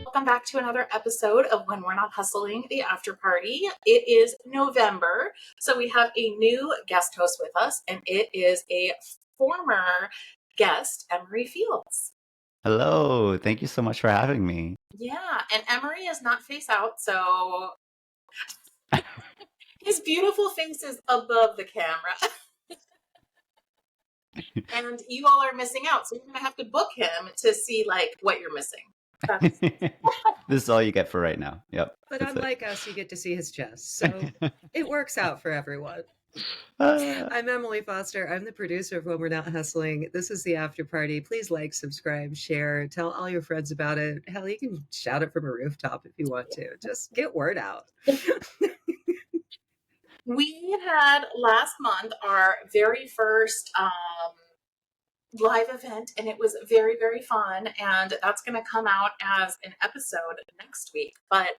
Welcome back to another episode of When We're Not Hustling, the Afterparty. It is November, so we have a new guest host with us, and it is a former guest, Emery Fields. Hello, thank you so much for having me. Yeah, and Emery is not face out, so his beautiful face is above the camera. And you all are missing out, so you're going to have to book him to see like what you're missing. This is all you get for right now. Yep. But unlike us, you get to see his chest, so it works out for everyone. I'm Emily Foster. I'm the producer of When We're Not Hustling. This is the Afterparty. Please like, subscribe, share, tell all your friends about it. Hell, you can shout it from a rooftop if you want to. Just get word out. We had last month our very first live event, and it was very, very fun, and that's going to come out as an episode next week. But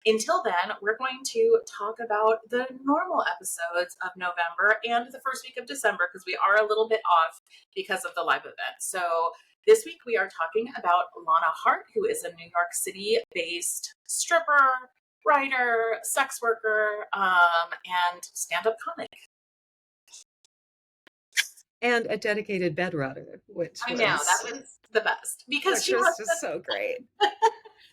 until then, we're going to talk about the normal episodes of November and the first week of December, because we are a little bit off because of the live event. So this week we are talking about Lana Hart, who is a New York City based stripper, writer, sex worker, and stand-up comic. And a dedicated bedrotter, which I know, that was the best. Because she was just so great.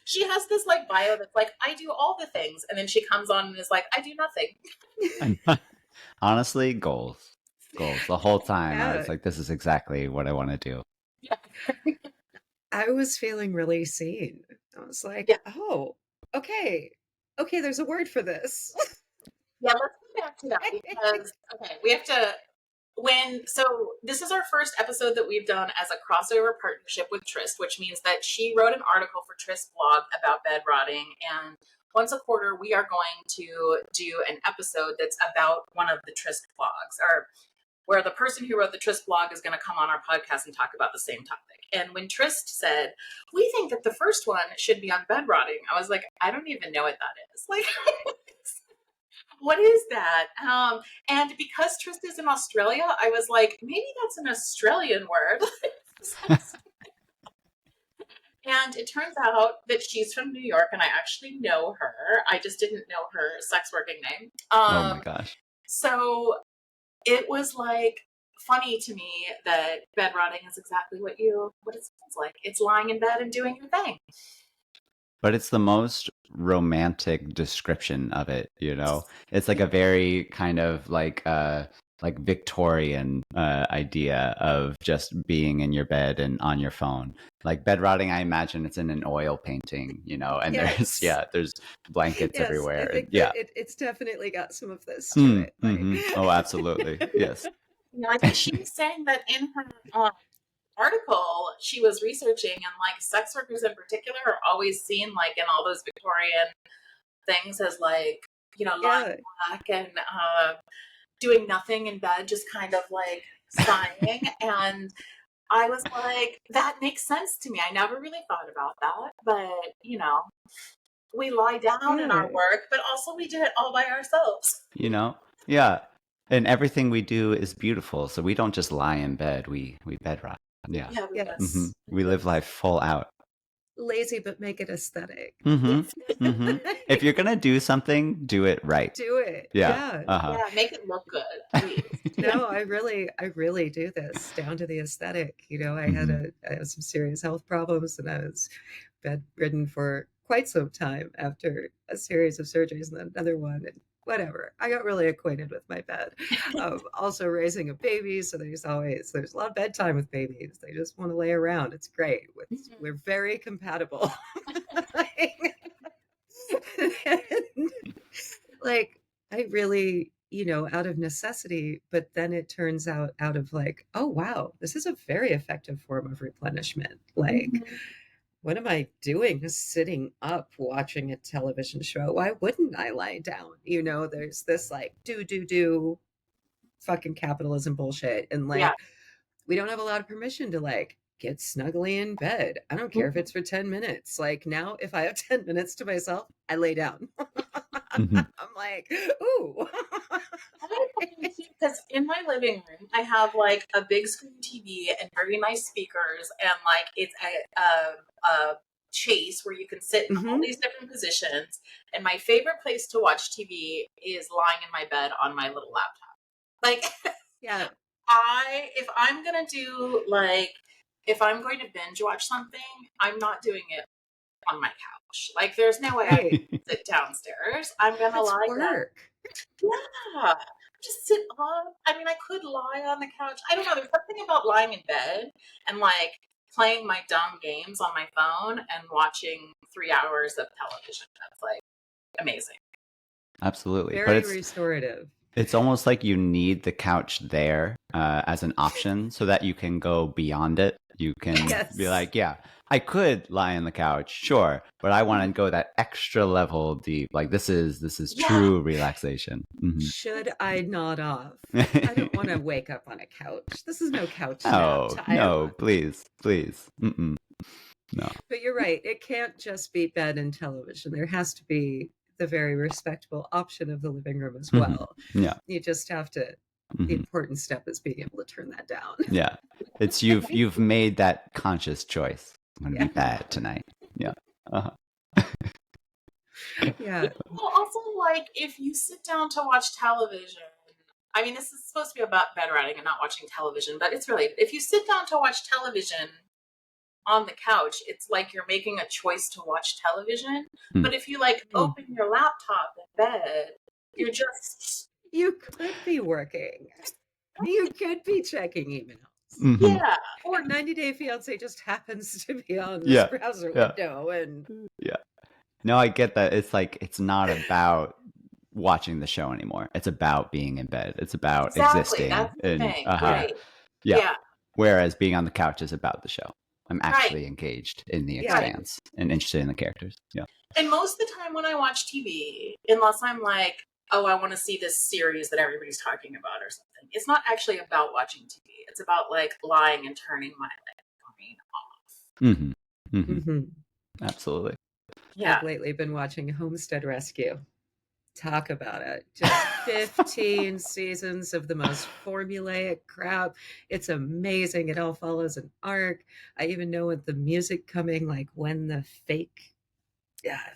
She has this like bio that's like, I do all the things. And then she comes on and is like, I do nothing. Honestly, goals. The whole time I was like, this is exactly what I want to do. Yeah. I was feeling really seen. I was like, oh, okay, there's a word for this. Yeah, let's go back to that because, we have to, so this is our first episode that we've done as a crossover partnership with Tryst, which means that she wrote an article for Tryst Blog about bed rotting, and once a quarter we are going to do an episode that's about one of the Tryst blogs, or where the person who wrote the Tryst blog is going to come on our podcast and talk about the same topic. And when Tryst said, we think that the first one should be on bed rotting, I was like, I don't even know what that is. Like, what is that? And because Tryst is in Australia, I was like, maybe that's an Australian word. And it turns out that she's from New York, and I actually know her. I just didn't know her sex working name. Oh my gosh. So it was like funny to me that bed rotting is exactly what it sounds like. It's lying in bed and doing your thing. But it's the most romantic description of it, you know? It's like a very kind of like Victorian idea of just being in your bed and on your phone. Like bed rotting, I imagine it's in an oil painting, you know, and there's blankets everywhere. I think it's definitely got some of this to it. Like... Oh, absolutely. Yes. I think she was saying that in her article she was researching, and like sex workers in particular are always seen like in all those Victorian things as like, you know, lying back and doing nothing in bed, just kind of like sighing. And I was like, that makes sense to me. I never really thought about that, but you know, we lie down in our work, but also we do it all by ourselves, you know. Yeah, and everything we do is beautiful, so we don't just lie in bed, we bed rot. Yeah. Yes. We live life full out. Lazy, but make it aesthetic. If you're gonna do something, do it right. Do it. Yeah. Yeah, make it look good, please. No, I really do this down to the aesthetic. You know, I had some serious health problems, and I was bedridden for quite some time after a series of surgeries and then another one, and whatever. I got really acquainted with my bed. Also raising a baby, so there's a lot of bedtime with babies. They just want to lay around. It's great. We're very compatible. Like, I really, you know, out of necessity, but then it turns out of like, oh wow, this is a very effective form of replenishment. Like, what am I doing sitting up watching a television show? Why wouldn't I lie down? You know, there's this like do fucking capitalism bullshit. And like, we don't have a lot of permission to like get snugly in bed. I don't care if it's for 10 minutes. Like now, if I have 10 minutes to myself, I lay down. I'm like, ooh. Because in my living room, I have like a big screen TV and very nice speakers, and like it's a chase where you can sit in all Mhm. these different positions. And my favorite place to watch TV is lying in my bed on my little laptop. Like, Yeah. if I'm gonna do like, if I'm going to binge watch something, I'm not doing it on my couch. Like, there's no way I Right. can sit downstairs. I'm gonna That's lie down. work. Yeah, just sit on. I mean, I could lie on the couch. I don't know. There's something about lying in bed and like playing my dumb games on my phone and watching 3 hours of television. That's like amazing. Absolutely. But Very restorative. it's almost like you need the couch there as an option so that you can go beyond it. You can be like, yeah, I could lie on the couch, sure, but I want to go that extra level deep. Like this is true relaxation. Mm-hmm. Should I nod off? I don't want to wake up on a couch. This is no couch nap time. No, please. Mm-mm. No. But you're right. It can't just be bed and television. There has to be the very respectable option of the living room as well. Mm-hmm. Yeah. You just have to. The important step is being able to turn that down. Yeah. It's you've made that conscious choice. I'm gonna be bad tonight. Yeah. Uh-huh. Yeah. Well, also, like, if you sit down to watch television, I mean, this is supposed to be about bedrotting and not watching television, but it's really, if you sit down to watch television on the couch, it's like you're making a choice to watch television. But if you like open your laptop in bed, you're just... You could be working. You could be checking emails. Mm-hmm. Yeah. Or 90 Day Fiancé just happens to be on this browser window. And no, I get that. It's like, it's not about watching the show anymore. It's about being in bed. It's about existing. That's the thing. Right. Yeah. Whereas being on the couch is about the show. I'm actually engaged in the expanse and interested in the characters. Yeah. And most of the time when I watch TV, unless I'm like, oh, I want to see this series that everybody's talking about or something, it's not actually about watching TV. It's about like lying and turning my brain off. Mm-hmm. Mm-hmm. Absolutely. Yeah. I've lately been watching Homestead Rescue. Talk about it. Just 15 seasons of the most formulaic crap. It's amazing. It all follows an arc. I even know with the music coming, like when the fake,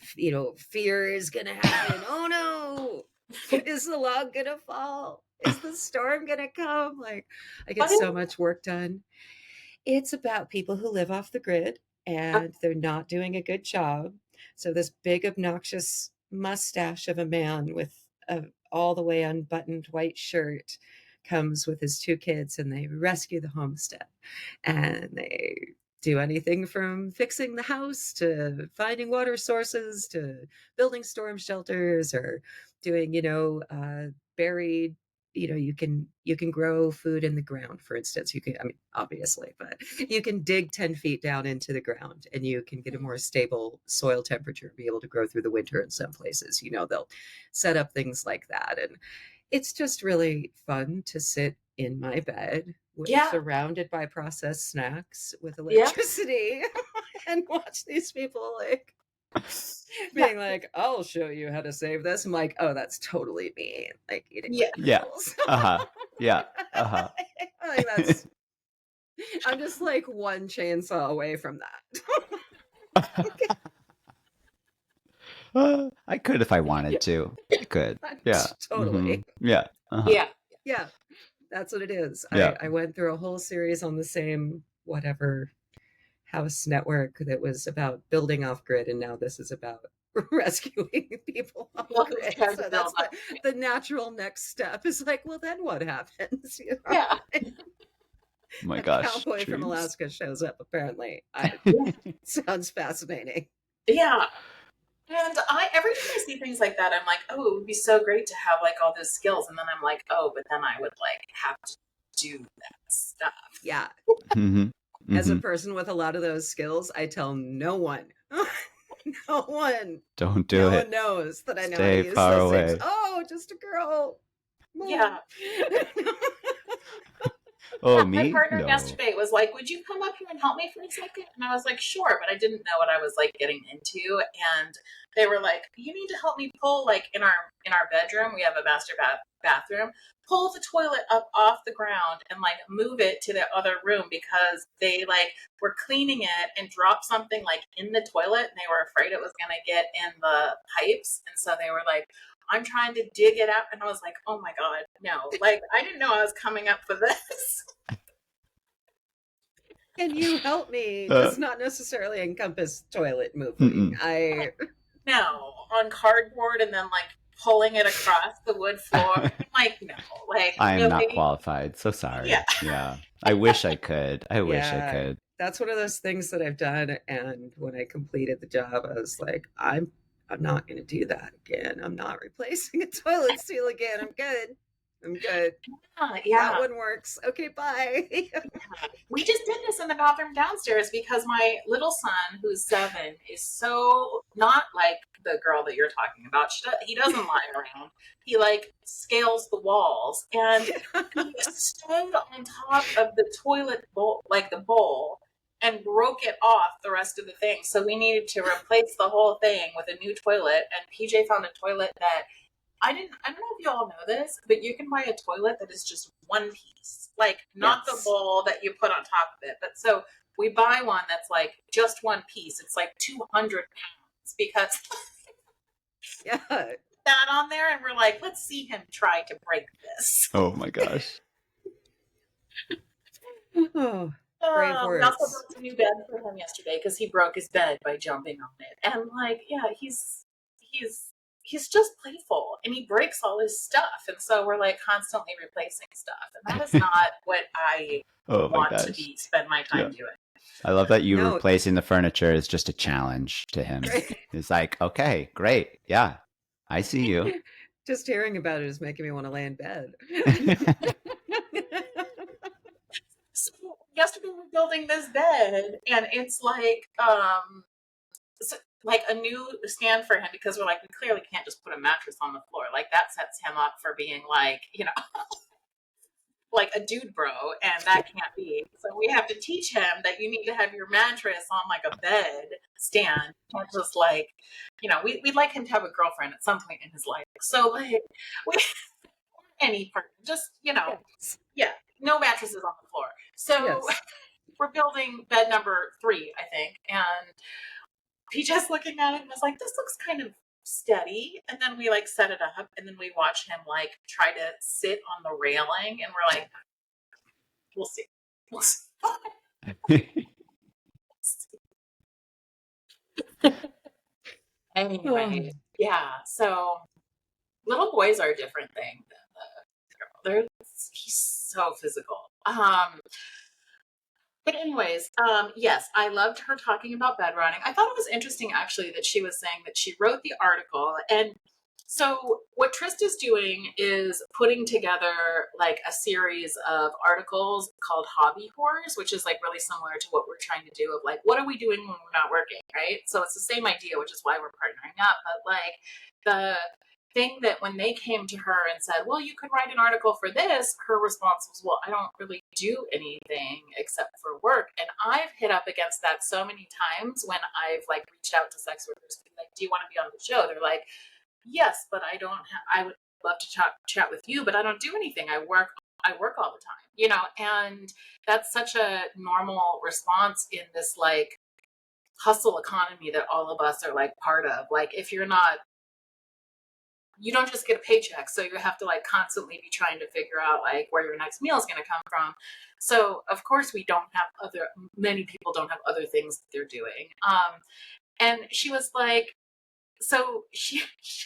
fear is going to happen. Oh no. Is the log going to fall? Is the storm going to come? Like, I get so much work done. It's about people who live off the grid and they're not doing a good job. So this big obnoxious mustache of a man with a all the way unbuttoned white shirt comes with his 2 kids and they rescue the homestead. And they do anything from fixing the house to finding water sources to building storm shelters or doing, buried, you can grow food in the ground, for instance. You can, I mean, obviously, but you can dig 10 feet down into the ground and you can get a more stable soil temperature and be able to grow through the winter in some places. They'll set up things like that. And it's just really fun to sit in my bed surrounded by processed snacks with electricity and watch these people like being like, I'll show you how to save this. I'm like, oh, that's totally me. Like eating apples. Like I'm just like one chainsaw away from that. I could if I wanted to. I could. Yeah. Totally. Mm-hmm. Yeah. Yeah. That's what it is. Yeah. I went through a whole series on the same whatever house network that was about building off grid, and now this is about rescuing people off grid. So that's the natural next step. Is like, well, then what happens? Yeah. My gosh. A cowboy from Alaska shows up. Apparently, sounds fascinating. Yeah. And every time I see things like that, I'm like, oh, it would be so great to have like all those skills. And then I'm like, oh, but then I would like have to do that stuff. Yeah. Mm-hmm. As a person with a lot of those skills, I tell no one. No one. Don't do it. No one knows that I know how to use far those away. things. Oh, just a girl. Yeah. Oh, My me? partner No. yesterday was like, "Would you come up here and help me for a second?" And I was like, "Sure," but I didn't know what I was like getting into. And they were like, "You need to help me pull like in our bedroom. We have a bathroom. Pull the toilet up off the ground and like move it to the other room because they like were cleaning it and dropped something like in the toilet and they were afraid it was gonna get in the pipes. And so they were like, I'm trying to dig it out. And I was like, oh my God, no. Like, I didn't know I was coming up for this. Can you help me Uh, does not necessarily encompass toilet moving. mm-mm. No, on cardboard and then like pulling it across the wood floor. Like, no, like I am not really? qualified. So Yeah. sorry. Yeah. I wish I could. I wish I Yeah, could. that's one of those things that I've done, and when I completed the job, I was like, I'm not going to do that again. I'm not replacing a toilet seal again. I'm good. I'm good. That Yeah. one works. Okay, bye. We just did this in the bathroom downstairs because my little son, who's 7, is so not like the girl that you're talking about. He doesn't lie around. He like scales the walls, and he stood on top of the toilet bowl, like the bowl, and broke it off the rest of the thing. So we needed to replace the whole thing with a new toilet. And PJ found a toilet that I don't know if you all know this, but you can buy a toilet that is just one piece. Like not the Yes. bowl that you put on top of it. But so we buy one that's like just one piece. It's like 200 pounds because Yeah. that on there and we're like, let's see him try to break this. Oh my gosh. Oh, brave We also words. built a new bed for him yesterday because he broke his bed by jumping on it. And like, yeah, he's just playful and he breaks all his stuff. And so we're like constantly replacing stuff. And that is not what I Oh my want to gosh. spend my time Yeah. doing. I love that you No. replacing the furniture is just a challenge to him. It's like, okay, great. Yeah, I see you. Just hearing about it is making me want to lay in bed. So yesterday we're building this bed and it's like a new stand for him because we're like, we clearly can't just put a mattress on the floor. Like that sets him up for being like, like a dude bro, and that can't be. So we have to teach him that you need to have your mattress on like a bed stand, not just like, we'd like him to have a girlfriend at some point in his life. So like, we any part, just Yes. yeah, no mattresses on the floor. So Yes. we're building bed number 3, I think, and PJ's looking at it and was like, this looks kind of steady. And then we like set it up and then we watch him like try to sit on the railing and we're like, we'll see. We'll see. Anyway, yeah. So little boys are a different thing than the girl. He's so physical. But anyways, yes, I loved her talking about bedrotting. I thought it was interesting actually that she was saying that she wrote the article. And so what Tryst is doing is putting together like a series of articles called Hobby Horrors, which is like really similar to what we're trying to do of like, what are we doing when we're not working, right? So it's the same idea, which is why we're partnering up. But like the thing that when they came to her and said, well, you could write an article for this, her response was, well, I don't really do anything except for work. And I've hit up against that so many times when I've like reached out to sex workers to be like, do you want to be on the show? They're like, yes, but I would love to chat with you, but I don't do anything. I work all the time, and that's such a normal response in this like hustle economy that all of us are like part of. Like if you're not, you don't just get a paycheck, so you have to like constantly be trying to figure out like where your next meal is going to come from. So of course many people don't have other things that they're doing. And she was like, so she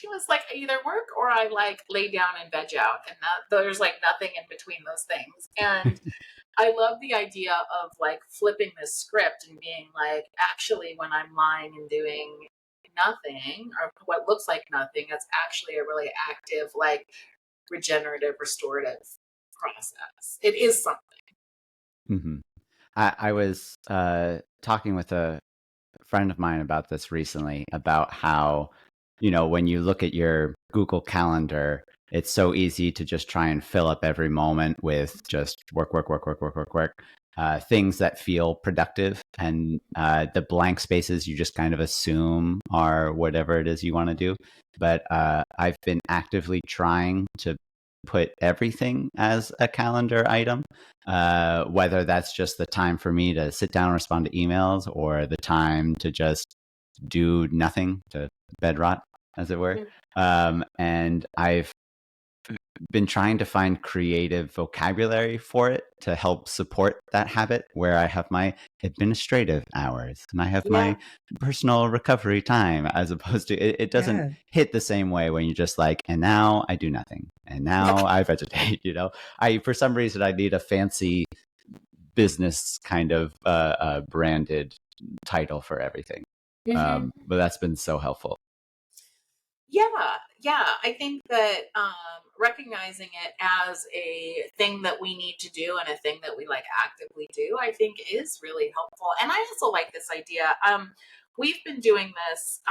was like, I either work or I like lay down and veg out, and there's like nothing in between those things. And I love the idea of like flipping this script and being like, actually, when I'm lying and doing nothing or what looks like nothing, that's actually a really active, like regenerative, restorative process. It is something. Mm-hmm. I was talking with a friend of mine about this recently, about how, when you look at your Google Calendar, it's so easy to just try and fill up every moment with just work, work, work, work, work, work, work. Things that feel productive, and the blank spaces you just kind of assume are whatever it is you want to do. But I've been actively trying to put everything as a calendar item, whether that's just the time for me to sit down and respond to emails, or the time to just do nothing, to bed rot, as it were. And I've been trying to find creative vocabulary for it to help support that habit, where I have my administrative hours and I have my personal recovery time, as opposed to it doesn't hit the same way when you're just like, and now I do nothing, and now I vegetate. I, for some reason, I need a fancy business kind of branded title for everything. But that's been so helpful. Yeah. I think that recognizing it as a thing that we need to do and a thing that we like actively do, I think is really helpful. And I also like this idea. We've been doing this.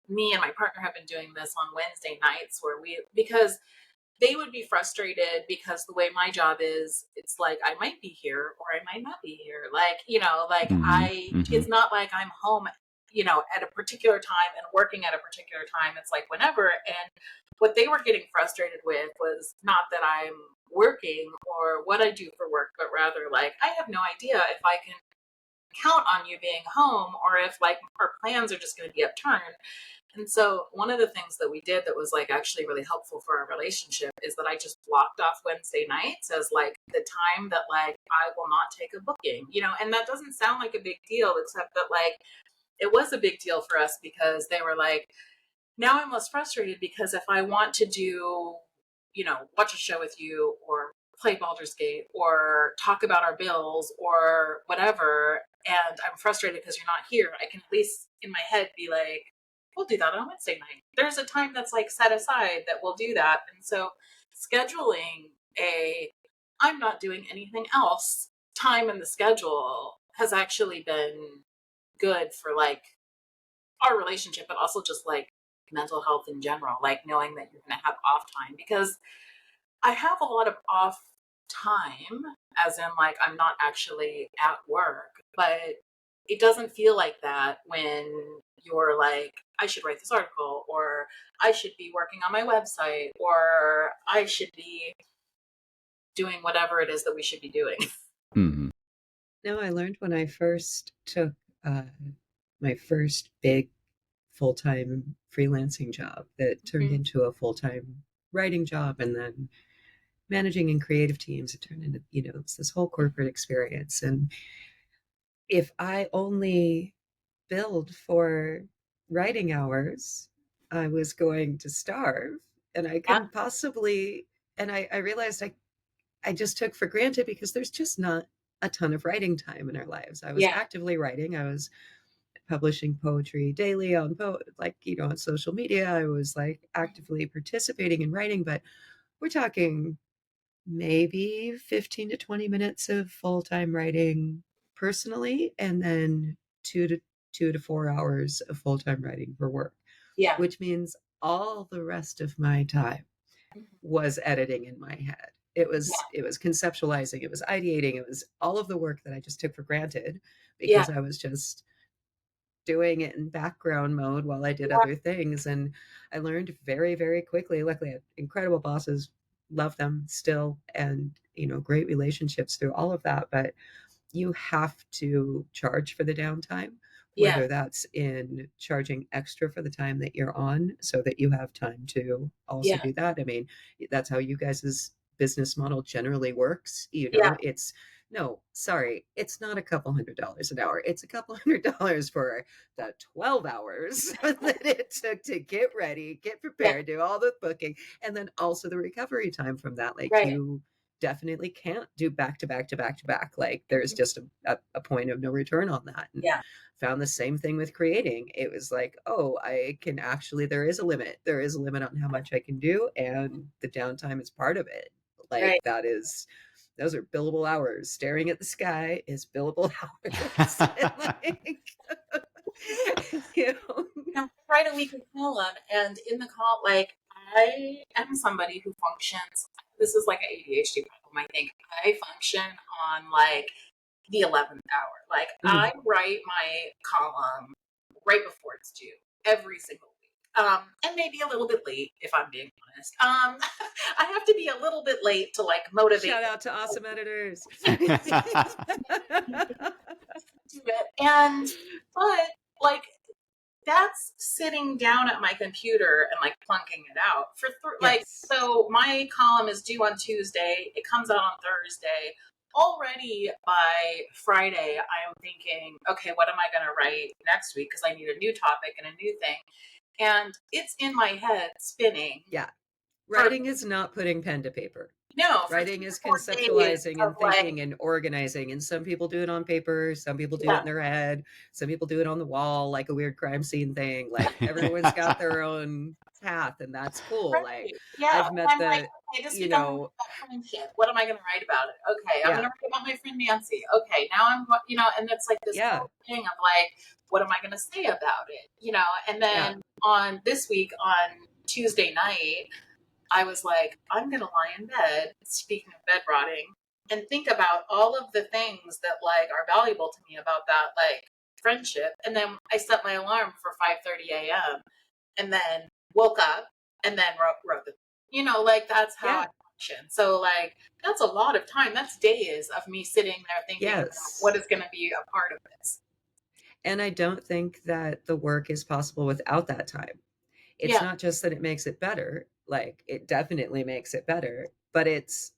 Me and my partner have been doing this on Wednesday nights, because they would be frustrated because the way my job is, it's like I might be here or I might not be here. It's not like I'm home, at a particular time and working at a particular time. It's like whenever. And what they were getting frustrated with was not that I'm working or what I do for work, but rather like, I have no idea if I can count on you being home or if like our plans are just going to be upturned. And so one of the things that we did that was like actually really helpful for our relationship is that I just blocked off Wednesday nights as like the time that like I will not take a booking, and that doesn't sound like a big deal, except that like it was a big deal for us because they were like, now I'm less frustrated because if I want to do, watch a show with you or play Baldur's Gate or talk about our bills or whatever, and I'm frustrated because you're not here, I can at least in my head be like, we'll do that on Wednesday night. There's a time that's like set aside that we'll do that. And so scheduling I'm not doing anything else time in the schedule has actually been good for like our relationship, but also just like mental health in general, like knowing that you're going to have off time, because I have a lot of off time, as in like I'm not actually at work, but it doesn't feel like that when you're like, I should write this article, or I should be working on my website, or I should be doing whatever it is that we should be doing. No, I learned when I first took my first big full-time freelancing job that turned into a full-time writing job, and then managing in creative teams, it turned into, it's this whole corporate experience. And if I only billed for writing hours, I was going to starve, and I couldn't possibly, and I realized I just took for granted because there's just not a ton of writing time in our lives. I was actively writing. I was publishing poetry daily on on social media. I was like actively participating in writing, but we're talking maybe 15 to 20 minutes of full-time writing personally, and then 2 to 4 hours of full-time writing for work. Which means all the rest of my time was editing in my head. It was conceptualizing, it was ideating, it was all of the work that I just took for granted because I was just doing it in background mode while I did other things. And I learned very, very quickly. Luckily, I had incredible bosses, love them still, and great relationships through all of that. But you have to charge for the downtime, whether that's in charging extra for the time that you're on so that you have time to also do that. I mean, that's how you guys' business model generally works. It's it's not a couple $100 an hour. It's a couple $100 for the 12 hours that it took to get ready, get prepared, do all the booking, and then also the recovery time from that. Like you definitely can't do back to back to back to back. Like there's just a point of no return on that. And found the same thing with creating. It was like, oh, I can actually, there is a limit. There is a limit on how much I can do, and the downtime is part of it. Like those are billable hours. Staring at the sky is billable hours. Write a weekly column, and in the call, like I am somebody who functions, this is like an ADHD problem, I think. I function on like the 11th hour. Like I write my column right before it's due every single week. And maybe a little bit late if I'm being honest. I have to be a little bit late to like motivate. Shout out to awesome editors. But like that's sitting down at my computer and like plunking it out for like, so my column is due on Tuesday. It comes out on Thursday. Already by Friday, I am thinking, okay, what am I going to write next week? Because I need a new topic and a new thing. And it's in my head spinning. Yeah. Writing is not putting pen to paper. No. Writing is conceptualizing and thinking and organizing. And some people do it on paper. Some people do it in their head. Some people do it on the wall, like a weird crime scene thing. Like everyone's got their own path, and that's cool. Right. Like I've met the, like, okay, you know, friendship. What am I going to write about it? Okay, I'm going to write about my friend Nancy. Okay, now I'm, you know, and it's like this whole thing of like, what am I going to say about it? You know, and then on this week on Tuesday night, I was like, I'm going to lie in bed, speaking of bed rotting, and think about all of the things that like are valuable to me about that like friendship. And then I set my alarm for 5:30 a.m. and then woke up and then wrote the, you know, like that's how I function. So like that's a lot of time. That's days of me sitting there thinking what is going to be a part of this. And I don't think that the work is possible without that time. It's not just that it makes it better. Like it definitely makes it better, but it's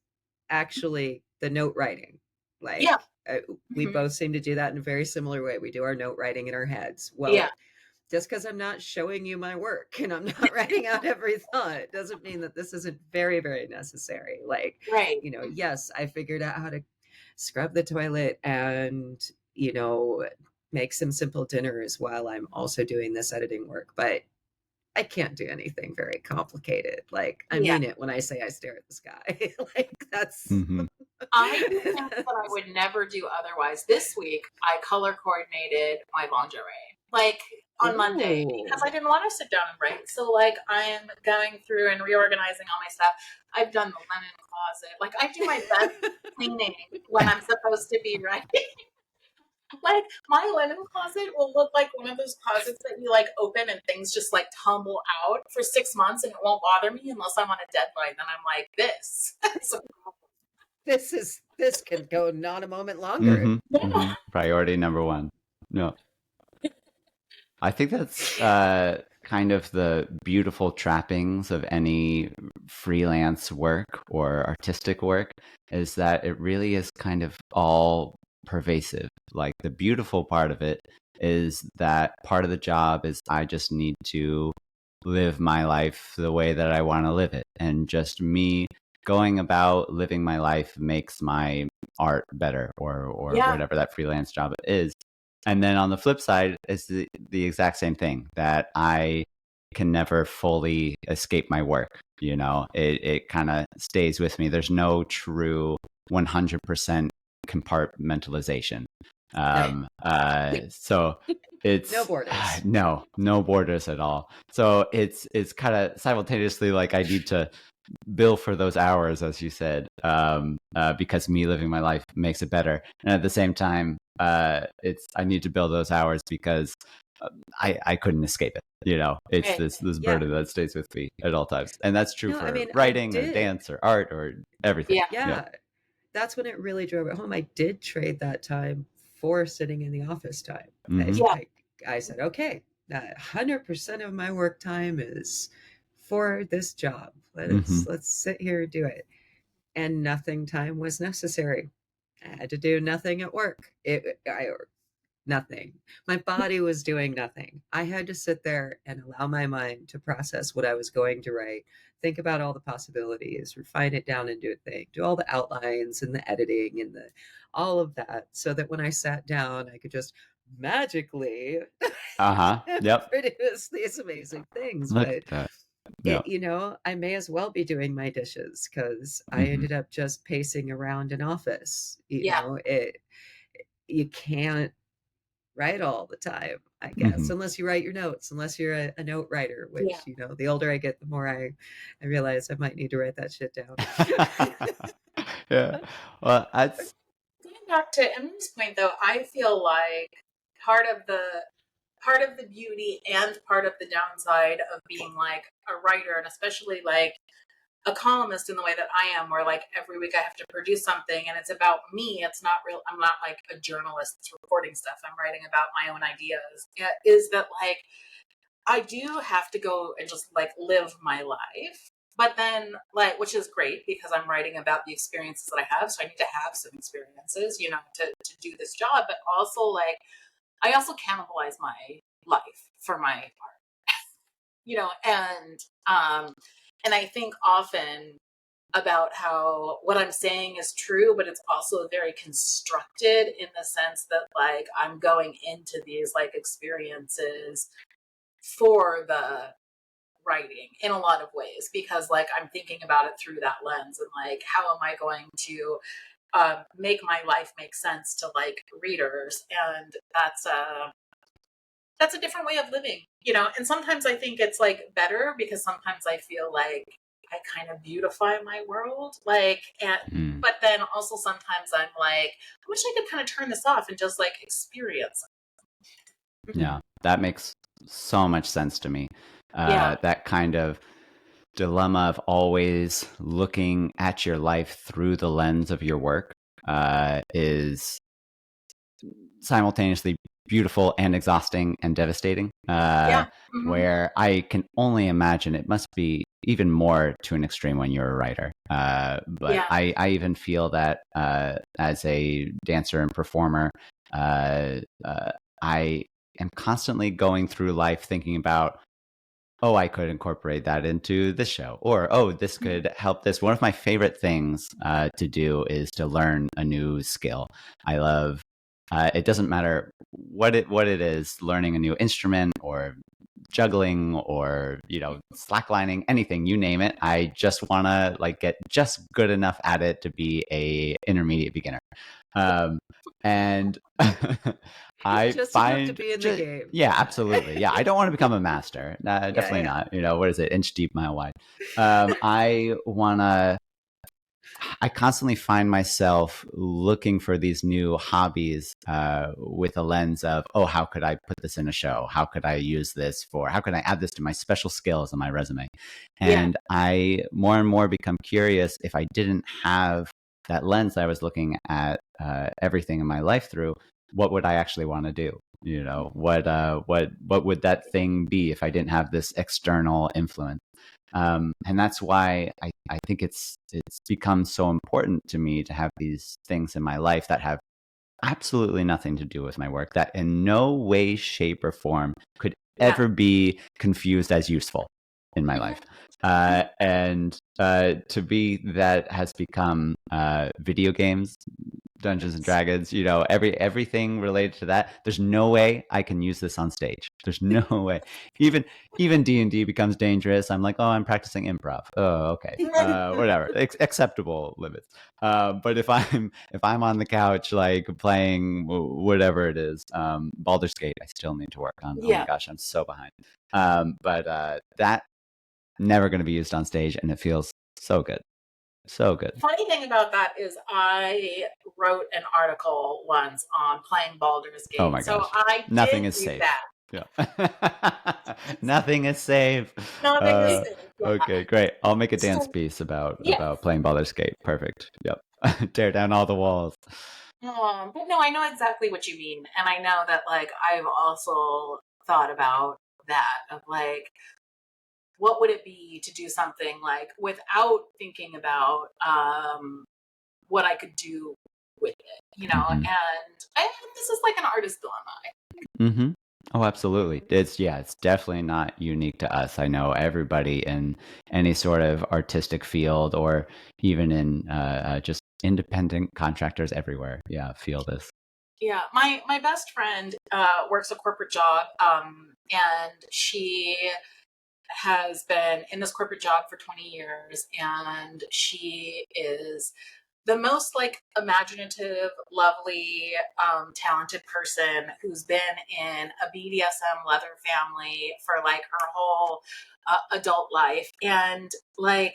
actually the note writing. Like we both seem to do that in a very similar way. We do our note writing in our heads. Well, just because I'm not showing you my work and I'm not writing out every thought doesn't mean that this isn't very, very necessary. Like, you know, yes, I figured out how to scrub the toilet and, you know, make some simple dinners while I'm also doing this editing work. But I can't do anything very complicated. Like, I mean it when I say I stare at the sky. Like, that's... I do things that I would never do otherwise. This week, I color coordinated my lingerie. Like, on Monday, because I didn't want to sit down and write. So, like, I'm going through and reorganizing all my stuff. I've done the linen closet. Like, I do my best cleaning when I'm supposed to be writing. Like my linen closet will look like one of those closets that you like open and things just like tumble out for 6 months and it won't bother me unless I'm on a deadline. Then I'm like, this can go not a moment longer. Priority number one. No. I think that's kind of the beautiful trappings of any freelance work or artistic work is that it really is kind of all pervasive. Like the beautiful part of it is that part of the job is I just need to live my life the way that I want to live it. And just me going about living my life makes my art better or whatever that freelance job is. And then on the flip side, it's the exact same thing that I can never fully escape my work. You know, it kind of stays with me. There's no true 100% compartmentalization. So it's no borders. No borders at all. So it's kind of simultaneously like I need to bill for those hours, as you said, because me living my life makes it better. And at the same time, I need to bill those hours because I couldn't escape it. You know, it's this burden that stays with me at all times. And that's true for writing or dance or art or everything. Yeah. That's when it really drove it home. I did trade that time for sitting in the office time. I said, okay, 100% of my work time is for this job. Let's sit here and do it. And nothing time was necessary. I had to do nothing at work. Nothing. My body was doing nothing. I had to sit there and allow my mind to process what I was going to write, think about all the possibilities, refine it down into a thing, do all the outlines and the editing and all of that, so that when I sat down, I could just magically produce these amazing things. You know, I may as well be doing my dishes because I ended up just pacing around an office. You know, you can't write all the time, I guess, Mhm. unless you write your notes, unless you're a note writer, Yeah. which, the older I get, the more I realize I might need to write that shit down. Yeah. Well, that's Going back to Emily's point, though, I feel like part of the beauty and part of the downside of being like a writer, and especially like a columnist in the way that I am, where like every week I have to produce something and it's about me. It's not real. I'm not like a journalist that's reporting stuff. I'm writing about my own ideas. Is that like I do have to go and just like live my life. But then, like, which is great because I'm writing about the experiences that I have. So I need to have some experiences, to do this job. But also, like, I also cannibalize my life for my art, and I think often about how what I'm saying is true, but it's also very constructed in the sense that like I'm going into these like experiences for the writing in a lot of ways because like I'm thinking about it through that lens and like how am I going to make my life make sense to like readers, and that's a different way of living, and sometimes I think it's like better because sometimes I feel like I kind of beautify my world, like, mm, but then also sometimes I'm like, I wish I could kind of turn this off and just like experience it. yeah, that makes so much sense to me. Yeah. That kind of dilemma of always looking at your life through the lens of your work is simultaneously beautiful and exhausting and devastating. Yeah. Mm-hmm. Where I can only imagine it must be even more to an extreme when you're a writer. But Yeah. I even feel that as a dancer and performer, I am constantly going through life thinking about, oh, I could incorporate that into this show, or oh, this could help this. One of my favorite things to do is to learn a new skill. I love. It doesn't matter what it is, learning a new instrument or juggling or slacklining, anything, you name it. I just want to like get just good enough at it to be a intermediate beginner. Um, and I Just enough to find be in the game. yeah, absolutely. Yeah, I don't want to become a master. Definitely Yeah. not. What is it? Inch deep, mile wide. I want to I constantly find myself looking for these new hobbies with a lens of, oh, how could I put this in a show? How could I use this how could I add this to my special skills on my resume? Yeah. And I more and more become curious if I didn't have that lens I was looking at everything in my life through, what would I actually want to do? What would that thing be if I didn't have this external influence? And that's why I think it's become so important to me to have these things in my life that have absolutely nothing to do with my work, that in no way, shape, or form could Yeah. ever be confused as useful in my life. And to be that has become video games, Dungeons and Dragons, everything related to that. There's no way I can use this on stage. There's no way. Even D&D becomes dangerous. I'm like, oh, I'm practicing improv. Oh, okay, whatever, acceptable limits. But if I'm on the couch like playing whatever it is, Baldur's Gate, I still need to work on. Oh my Yeah. gosh, I'm so behind. But that never going to be used on stage, and it feels so good. So good. Funny thing about that is I wrote an article once on playing Baldur's Oh Gate. my So gosh. I Nothing did is do safe. that. Yeah. Nothing is safe. Nothing is safe. Yeah. Okay, great. I'll make a dance So, piece about yeah. playing Baldur's Gate. Perfect. Yep. Tear down all the walls. But no, I know exactly what you mean. And I know that like I've also thought about that of like what would it be to do something like without thinking about what I could do with it, Mm-hmm. and this is like an artist dilemma. Mm-hmm. Oh, absolutely. It's definitely not unique to us. I know everybody in any sort of artistic field or even in just independent contractors everywhere. Yeah, feel this. Yeah, my best friend works a corporate job, and she has been in this corporate job for 20 years, and she is the most like imaginative, lovely, talented person who's been in a BDSM leather family for like her whole adult life. And like,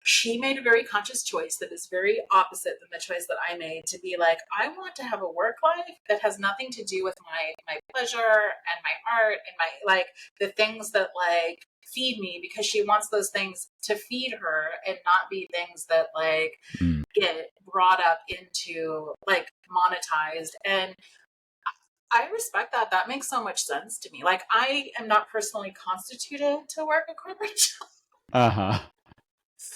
she made a very conscious choice that is very opposite than the choice that I made, to be like, I want to have a work life that has nothing to do with my pleasure and my art and my like the things that like feed me, because she wants those things to feed her and not be things that like get brought up into like monetized. And I respect that. That makes so much sense to me. Like, I am not personally constituted to work a corporate job. Uh-huh.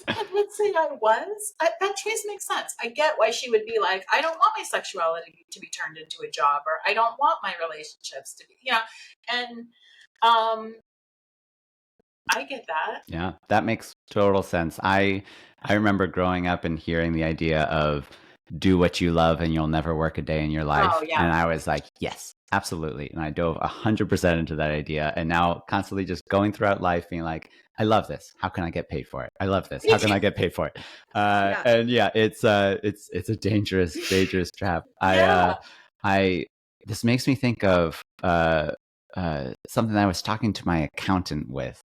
And let's say I was, that choice makes sense. I get why she would be like, I don't want my sexuality to be turned into a job, or I don't want my relationships to be, you know, and I get that. Yeah, that makes total sense. I remember growing up and hearing the idea of do what you love and you'll never work a day in your life. Oh, yeah. And I was like, yes, absolutely. And I dove 100% into that idea. And now constantly just going throughout life being like, I love this. How can I get paid for it? I love this. How can I get paid for it? Yeah. And yeah, it's a dangerous, dangerous trap. Yeah. This makes me think of something I was talking to my accountant with.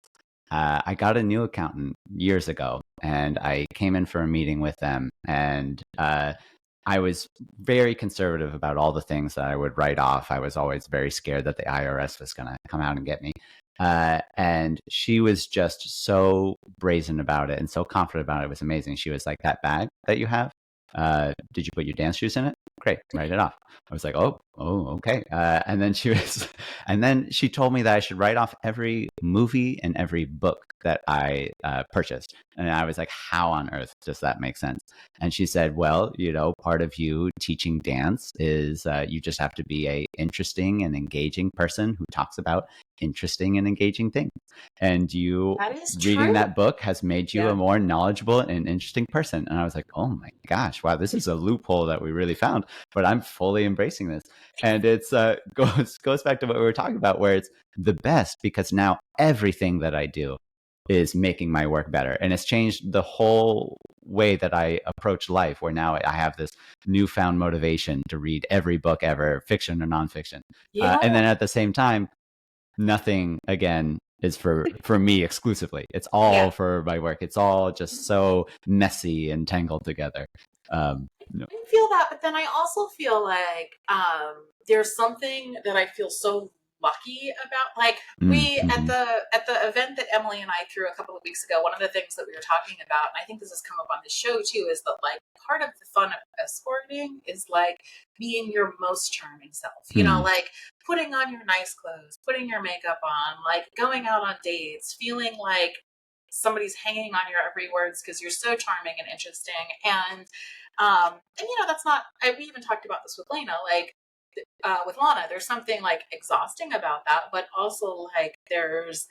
I got a new accountant years ago, and I came in for a meeting with them, and I was very conservative about all the things that I would write off. I was always very scared that the IRS was going to come out and get me. And she was just so brazen about it and so confident about it. It was amazing. She was like, that bag that you have, did you put your dance shoes in it? Great, write it off. I was like, oh, okay. And then she told me that I should write off every movie and every book that I purchased. And I was like, how on earth does that make sense? And she said, well, part of you teaching dance is you just have to be a interesting and engaging person who talks about interesting and engaging things. And you That is reading true. that book has made you a more knowledgeable and interesting person. And I was like, oh my gosh, wow, this is a loophole that we really found, but I'm fully embracing this. And it's goes back to what we were talking about, where it's the best because now everything that I do is making my work better. And it's changed the whole way that I approach life, where now I have this newfound motivation to read every book ever, fiction or nonfiction. Yeah. And then at the same time, nothing again is for me exclusively. It's all for my work. It's all just so messy and tangled together. I feel that, but then I also feel like there's something that I feel so lucky about. Like we at the event that Emily and I threw a couple of weeks ago, one of the things that we were talking about, and I think this has come up on the show too, is that like part of the fun of escorting is like being your most charming self. You know, like putting on your nice clothes, putting your makeup on, like going out on dates, feeling like somebody's hanging on your every words because you're so charming and interesting. And that's not, we even talked about this with Lena, like with Lana, there's something like exhausting about that, but also like there's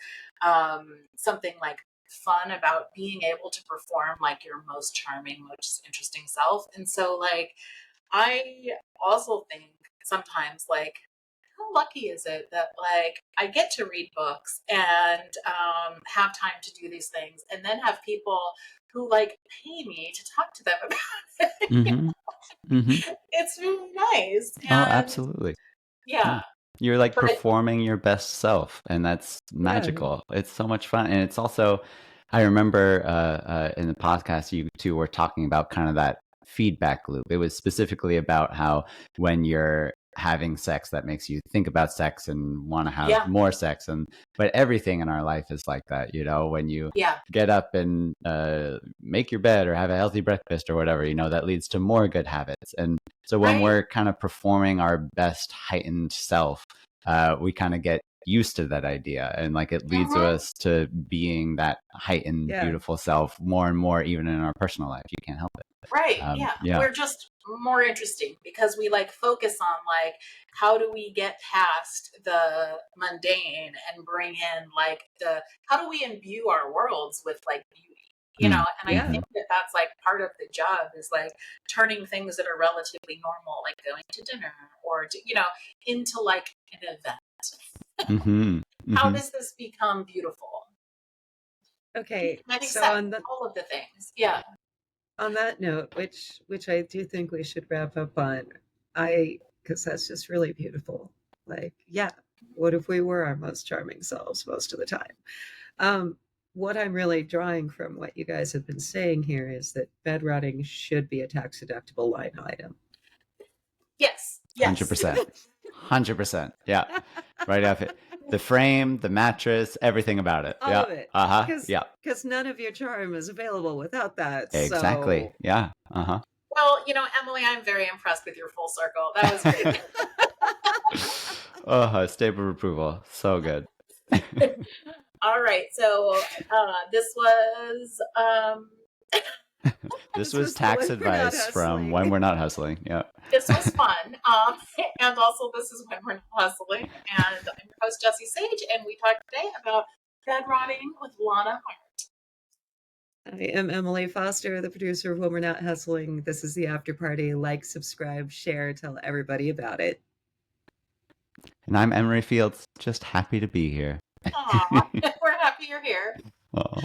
something like fun about being able to perform like your most charming, most interesting self. And so like, I also think sometimes like, how lucky is it that like I get to read books and have time to do these things, and then have people who like pay me to talk to them about it. It's really nice. And, absolutely. Yeah. You're like performing your best self, and that's magical. It's so much fun. And it's also, I remember in the podcast, you two were talking about kind of that feedback loop. It was specifically about how when you're having sex, that makes you think about sex and want to have more sex. But everything in our life is like that, when you get up and make your bed or have a healthy breakfast or whatever, that leads to more good habits. And so when we're kind of performing our best heightened self, we kind of get used to that idea, and like it leads us to being that heightened, beautiful self more and more, even in our personal life. You can't help it. Right. We're just more interesting because we like focus on like, how do we get past the mundane and bring in like how do we imbue our worlds with like beauty? And I think that that's like part of the job, is like turning things that are relatively normal, like going to dinner or into like an event. How does this become beautiful? Okay, I think so on all of the things. Yeah. on that note, which I do think we should wrap up on, because that's just really beautiful. Like, yeah, what if we were our most charming selves most of the time? What I'm really drawing from what you guys have been saying here is that bedrotting should be a tax deductible line item. Yes. Yes. 100%. 100%. Yeah. Right off it. The frame, the mattress, everything about it. All of it. Yeah. Because none of your charm is available without that. Exactly. So... Yeah. Well, Emily, I'm very impressed with your full circle. That was great. Oh, staple of approval. So good. All right. So this was this was tax advice from When We're Not Hustling. Yeah. This was fun. And also this is When We're Not Hustling. And I'm your host, Jessie Sage, and we talked today about bedrotting with Lana Hart. I am Emily Foster, the producer of When We're Not Hustling. This is the Afterparty. Like, subscribe, share, tell everybody about it. And I'm Emery Fields, just happy to be here. Aw, we're happy you're here. Oh.